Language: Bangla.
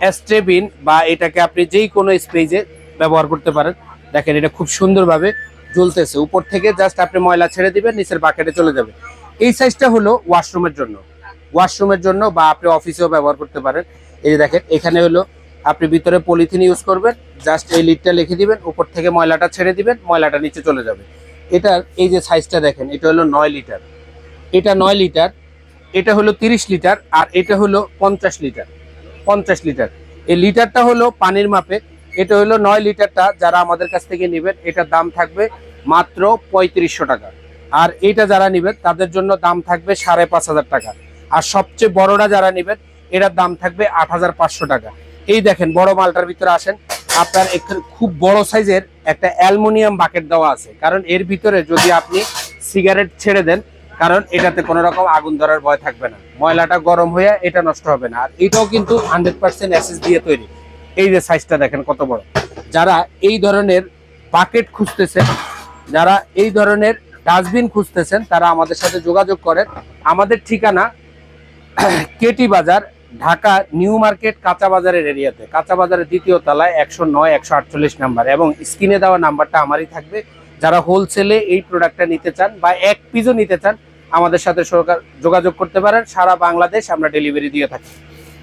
অ্যাস্ট্রেবিন বা এটাকে আপনি যেই কোনো স্পেজে ব্যবহার করতে পারেন। দেখেন এটা খুব সুন্দরভাবে জ্বলতেছে, উপর থেকে জাস্ট আপনি ময়লা ছেড়ে দিবেন, নিচের বাকেটে চলে যাবে। এই সাইজটা হলো ওয়াশরুমের জন্য বা আপনি অফিসেও ব্যবহার করতে পারেন। এই যে দেখেন এখানে হলো আপনি ভিতরে পলিথিন ইউজ করবেন, জাস্ট এই লিডটা লিখে দিবেন, উপর থেকে ময়লাটা ছেড়ে দিবেন, ময়লাটা নিচে চলে যাবে। এটার এই যে সাইজটা দেখেন, এটা হলো 9 লিটার, এটা 9 লিটার, এটা হলো 30 লিটার, আর এটা হলো 50 লিটার। 50 লিটার এই লিটারটা হলো পানির মাপে। এটা হলো 9 লিটারটা, যারা আমাদের কাছ থেকে নেবেন এটার দাম থাকবে মাত্র 3500 টাকা। আর এটা যারা নেবেন তাদের জন্য দাম থাকবে 5500 টাকা। আর সবচেয়ে বড়টা যারা নেবেন এটার দাম থাকবে 8500 টাকা। এই দেখেন বড় মালটার ভিতরে আসেন, আপনার এখানে খুব বড় সাইজের একটা অ্যালুমিনিয়াম বাকেট দেওয়া আছে, কারণ এর ভিতরে যদি আপনি সিগারেট ছেড়ে দেন, কারণ এটাতে কোনো রকম আগুন ধরার ভয় থাকবে না, ময়লাটা গরম হয়ে এটা নষ্ট হবে না। আর এটাও কিন্তু 100% এসএস দিয়ে তৈরি। এই যে সাইজটা দেখেন কত বড়। যারা এই ধরনের বাকেট খুঁজতেছেন, যারা এই ধরনের ডাস্টবিন খুঁজতেছেন, তারা আমাদের সাথে যোগাযোগ করেন। আমাদের ঠিকানা কেটি বাজার, ঢাকা নিউ মার্কেট কাঁচা বাজারের এরিয়াতে, কাঁচা বাজারের 2য় তলায় 109 148 নাম্বার, এবং স্ক্রিনে দেওয়া নাম্বারটা আমারই থাকবে। যারা হোলসেলে এই প্রোডাক্টটা নিতে চান বা এক পিসও নিতে চান, আমাদের সাথে যোগাযোগ করতে পারেন। সারা বাংলাদেশ আমরা ডেলিভারি দিয়ে থাকি।